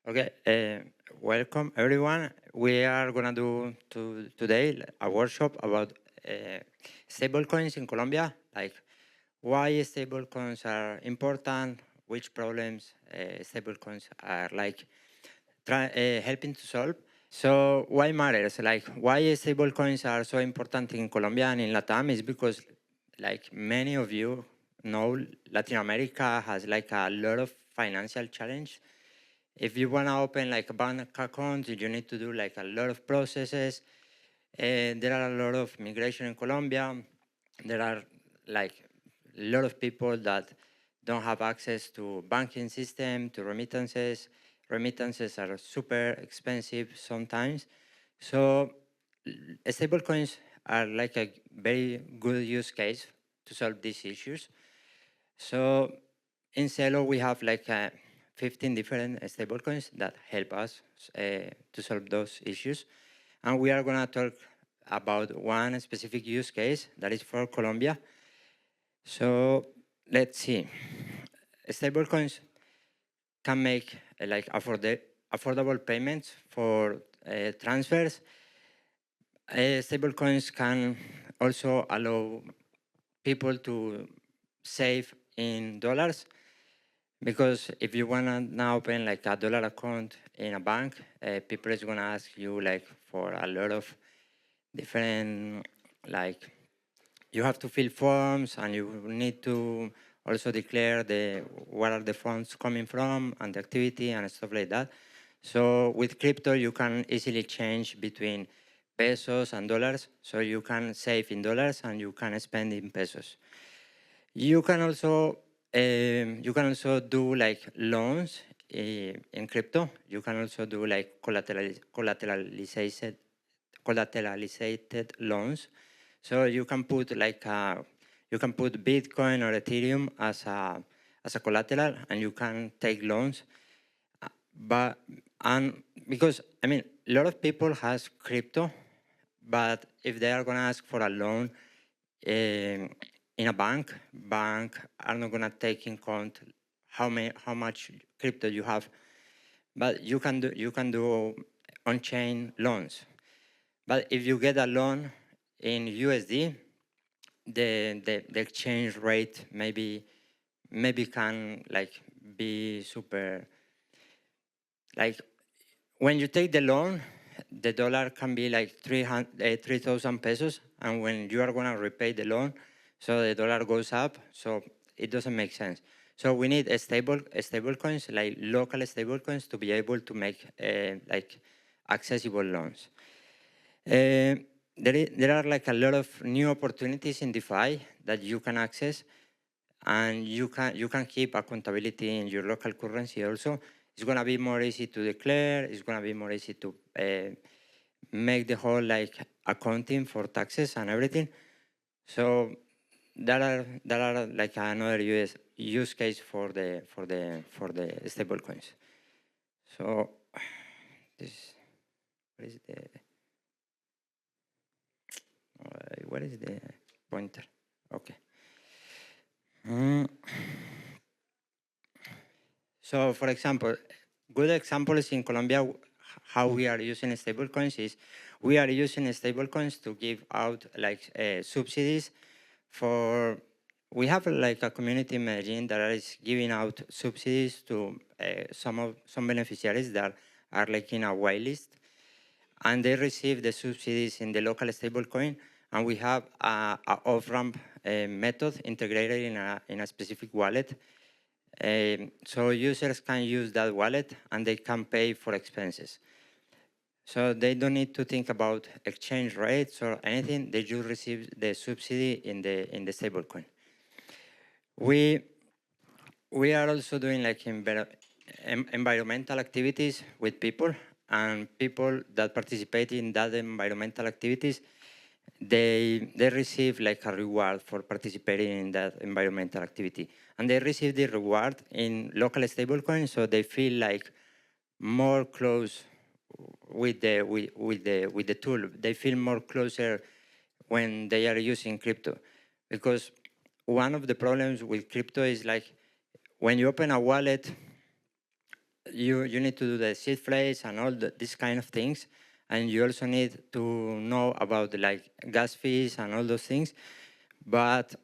Okay, welcome everyone. We are gonna do today a workshop about stablecoins in Colombia, like why stablecoins are important, which problems stablecoins are like helping to solve. So why matters? Like why stablecoins are so important in Colombia and in Latam is because, like many of you know, Latin America has like a lot of financial challenge. If you want to open like a bank account, you need to do like a lot of processes. There are a lot of migration in Colombia. There are like a lot of people that don't have access to banking system, to remittances. Remittances are super expensive sometimes. So stablecoins are like a very good use case to solve these issues. So in Celo, we have like 15 different stablecoins that help us to solve those issues. And we are going to talk about one specific use case that is for Colombia. So let's see. Stablecoins can make like affordable payments for transfers. Stablecoins can also allow people to save in dollars, because if you wanna now open like a dollar account in a bank, people is gonna ask you like for a lot of different, like you have to fill forms and you need to also declare where are the funds coming from and the activity and stuff like that. So with crypto, you can easily change between pesos and dollars. So you can save in dollars and you can spend in pesos. You can also do like loans in crypto. You can also do like collateralized loans. So you can put like you can put Bitcoin or Ethereum as a collateral, and you can take loans. But and because I mean, a lot of people has crypto, but if they are gonna ask for a loan in a bank are not gonna take in count how much crypto you have. But you can do on-chain loans. But if you get a loan in USD, the exchange rate maybe can like be super, like when you take the loan, the dollar can be like 3,000 pesos, and when you are going to repay the loan, so the dollar goes up, so it doesn't make sense. So we need stable coins, like local stable coins, to be able to make like accessible loans. There are like a lot of new opportunities in DeFi that you can access, and you can keep accountability in your local currency also. It's going to be more easy to declare. It's going to be more easy to make the whole like accounting for taxes and everything. So that are like another use case for the stable coins. So this, what is the pointer? Okay. So, for example, good examples in Colombia, how we are using stablecoins is we are using stablecoins to give out like subsidies for. We have like a community in Medellin that is giving out subsidies to some beneficiaries that are like in a whitelist, and they receive the subsidies in the local stablecoin, and we have a off-ramp method integrated in a specific wallet. So users can use that wallet and they can pay for expenses. So they don't need to think about exchange rates or anything. They just receive the subsidy in the stablecoin. We are also doing like environmental activities with people, and people that participate in that environmental activities, they receive like a reward for participating in that environmental activity, and they receive the reward in local stablecoin, so they feel like more close with the tool. They feel more closer when they are using crypto, because one of the problems with crypto is like when you open a wallet, you need to do the seed phrase and all these kind of things, and you also need to know about the, like, gas fees and all those things. But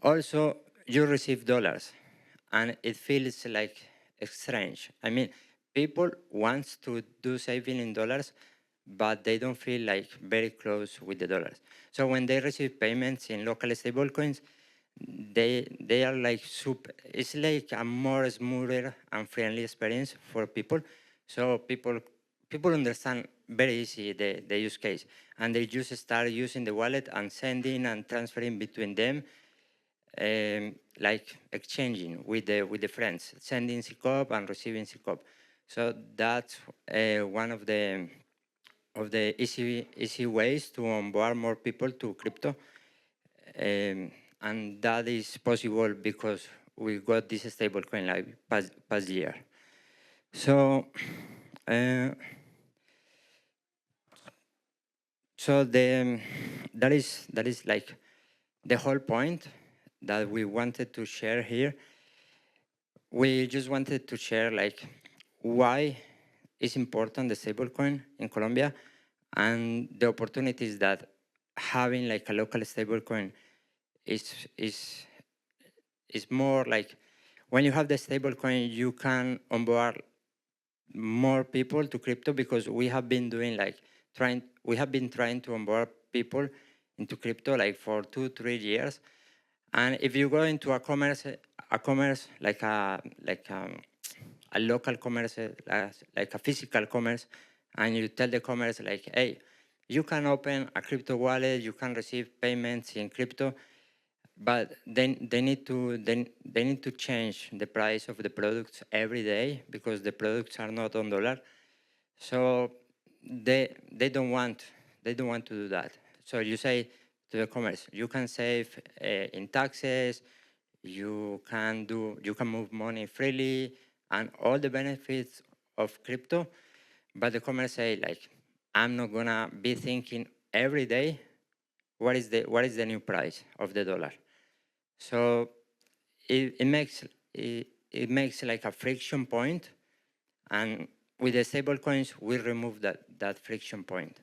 also you receive dollars, and it feels like strange. I mean, people want to do saving in dollars, but they don't feel like very close with the dollars. So when they receive payments in local stablecoins, they are like super. It's like a more smoother and friendly experience for people. So people understand very easy the use case, and they just start using the wallet and sending and transferring between them, like exchanging with the friends, sending cCOP and receiving cCOP. So that's one of the easy ways to onboard more people to crypto. And that is possible because we got this stablecoin like past year. So, so that is like the whole point that we wanted to share here. We just wanted to share like why is important the stablecoin in Colombia, and the opportunities that having like a local stablecoin is more like, when you have the stablecoin, you can onboard more people to crypto, because we have been doing like trying to onboard people into crypto like for 2-3 years. And if you go into a commerce like a local commerce, like a physical commerce, and you tell the commerce like, hey, you can open a crypto wallet, you can receive payments in crypto, but then they need to change the price of the products every day, because the products are not on dollar. So they don't want to do that. So you say to the commerce, you can save in taxes, you can move money freely, and all the benefits of crypto. But the commerce say like, I'm not gonna be thinking every day what is the new price of the dollar. So it makes like a friction point, and with the stable coins we remove that friction point.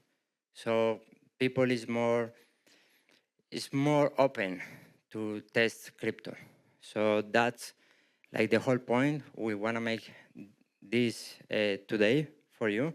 So people is more open to test crypto. So that's like the whole point. We want to make this today for you.